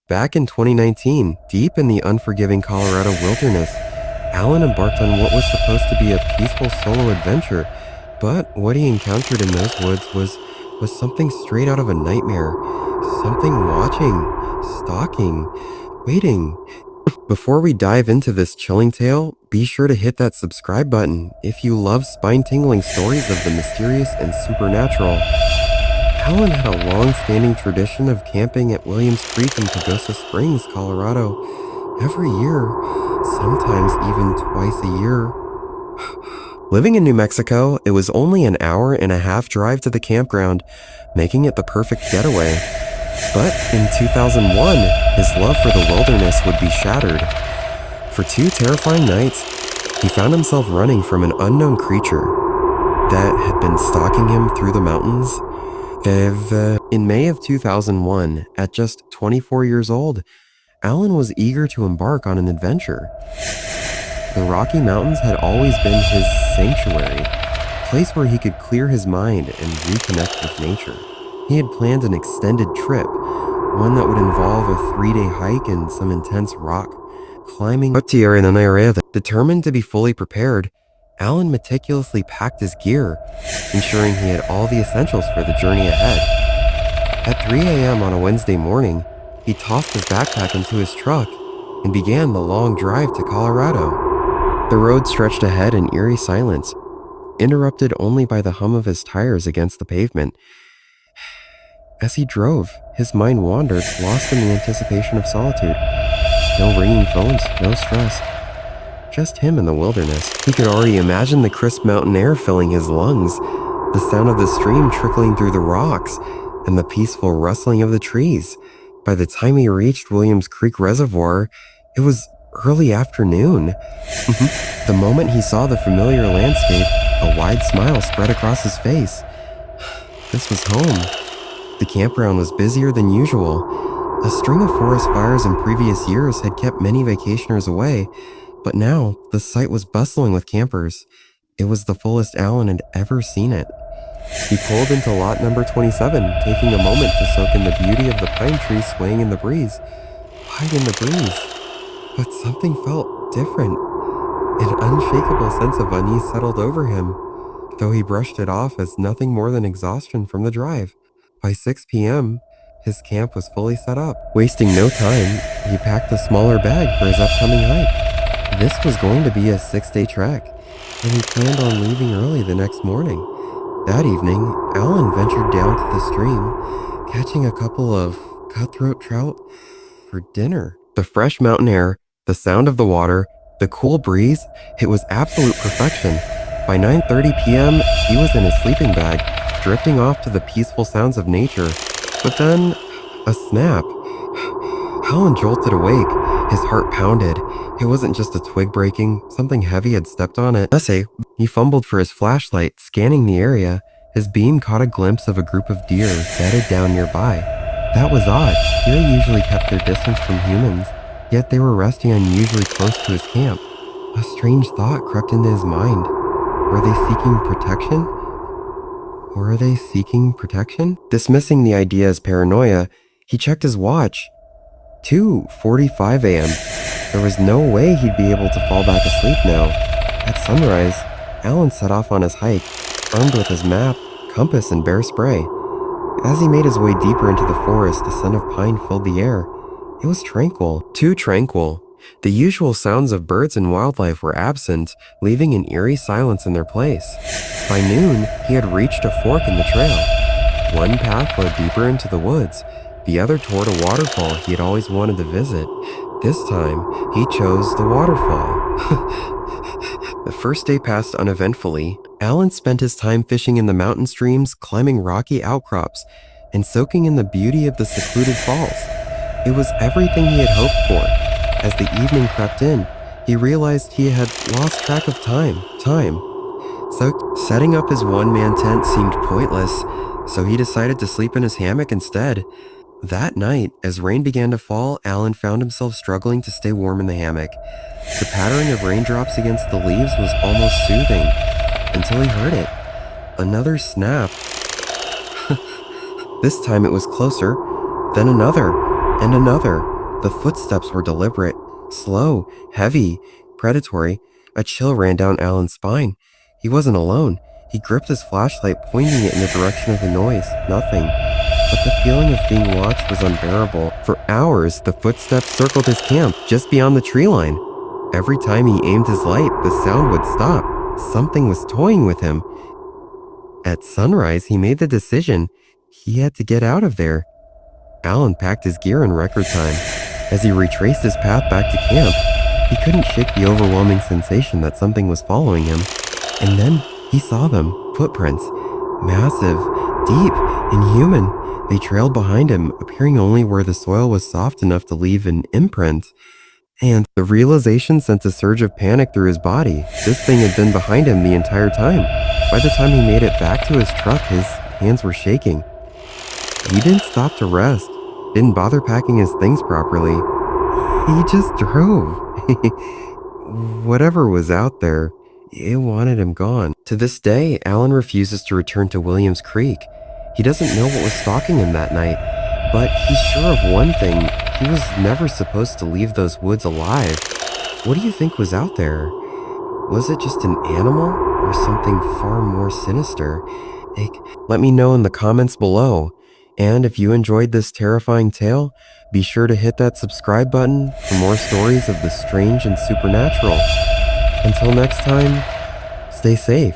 Back in 2019, deep in the unforgiving Colorado wilderness, Alan embarked on what was supposed to be a peaceful solo adventure, but what he encountered in those woods was something straight out of a nightmare. Something watching, stalking, waiting. Before we dive into this chilling tale, be sure to hit that subscribe button if you love spine-tingling stories of the mysterious and supernatural. Alan had a long-standing tradition of camping at Williams Creek in Pagosa Springs, Colorado, every year, sometimes even twice a year. Living in New Mexico, it was only an hour-and-a-half drive to the campground, making it the perfect getaway. But in 2001, his love for the wilderness would be shattered. For 2 terrifying nights, he found himself running from an unknown creature that had been stalking him through the mountains. In May of 2001, at just 24 years old, Alan was eager to embark on an adventure. The Rocky Mountains had always been his sanctuary, a place where he could clear his mind and reconnect with nature. He had planned an extended trip, one that would involve a 3-day hike and some intense rock climbing. Determined to be fully prepared, Alan meticulously packed his gear, ensuring he had all the essentials for the journey ahead. At 3 a.m. on a Wednesday morning, he tossed his backpack into his truck and began the long drive to Colorado. The road stretched ahead in eerie silence, interrupted only by the hum of his tires against the pavement. As he drove, his mind wandered, lost in the anticipation of solitude. No ringing phones, no stress. Just him in the wilderness. He could already imagine the crisp mountain air filling his lungs, the sound of the stream trickling through the rocks, and the peaceful rustling of the trees. By the time he reached Williams Creek Reservoir, it was early afternoon. The moment he saw the familiar landscape, a wide smile spread across his face. This was home. The campground was busier than usual. A string of forest fires in previous years had kept many vacationers away, but now the site was bustling with campers. It was the fullest Alan had ever seen it. He pulled into lot number 27, taking a moment to soak in the beauty of the pine trees swaying in the breeze. Wide in the breeze. But something felt different. An unshakable sense of unease settled over him, though he brushed it off as nothing more than exhaustion from the drive. By 6 p.m., his camp was fully set up. Wasting no time, he packed a smaller bag for his upcoming hike. This was going to be a 6-day trek, and he planned on leaving early the next morning. That evening, Alan ventured down to the stream, catching a couple of cutthroat trout for dinner. The fresh mountain air, the sound of the water, the cool breeze, it was absolute perfection. By 9:30 p.m., he was in his sleeping bag, drifting off to the peaceful sounds of nature. But then, a snap. Alan jolted awake. His heart pounded. It wasn't just a twig breaking. Something heavy had stepped on it. He fumbled for his flashlight, scanning the area. His beam caught a glimpse of a group of deer bedded down nearby. That was odd. Deer usually kept their distance from humans, yet they were resting unusually close to his camp. A strange thought crept into his mind. Were they seeking protection? Dismissing the idea as paranoia, he checked his watch. 2:45 a.m. There was no way he'd be able to fall back asleep now. At sunrise, Alan set off on his hike, armed with his map, compass, and bear spray. As he made his way deeper into the forest, the scent of pine filled the air. It was tranquil. Too tranquil. The usual sounds of birds and wildlife were absent, leaving an eerie silence in their place. By noon, he had reached a fork in the trail. One path led deeper into the woods, the other toward a waterfall he had always wanted to visit. This time, he chose the waterfall. The first day passed uneventfully. Alan spent his time fishing in the mountain streams, climbing rocky outcrops, and soaking in the beauty of the secluded falls. It was everything he had hoped for. As the evening crept in, he realized he had lost track of time. So setting up his one-man tent seemed pointless, so he decided to sleep in his hammock instead. That night, as rain began to fall, Alan found himself struggling to stay warm in the hammock. The pattering of raindrops against the leaves was almost soothing, until he heard it. Another snap. This time it was closer, then another, and another. The footsteps were deliberate, slow, heavy, predatory. A chill ran down Alan's spine. He wasn't alone. He gripped his flashlight, pointing it in the direction of the noise. Nothing. But the feeling of being watched was unbearable. For hours, the footsteps circled his camp, just beyond the tree line. Every time he aimed his light, the sound would stop. Something was toying with him. At sunrise, he made the decision. He had to get out of there. Alan packed his gear in record time. As he retraced his path back to camp, he couldn't shake the overwhelming sensation that something was following him. And then he saw them, footprints. Massive, deep, inhuman. They trailed behind him, appearing only where the soil was soft enough to leave an imprint. And the realization sent a surge of panic through his body. This thing had been behind him the entire time. By the time he made it back to his truck, his hands were shaking. He didn't stop to rest, didn't bother packing his things properly. He just drove. Whatever was out there, it wanted him gone. To this day, Alan refuses to return to Williams Creek. He doesn't know what was stalking him that night, but he's sure of one thing. He was never supposed to leave those woods alive. What do you think was out there? Was it just an animal or something far more sinister? Let me know in the comments below. And if you enjoyed this terrifying tale, be sure to hit that subscribe button for more stories of the strange and supernatural. Until next time, stay safe.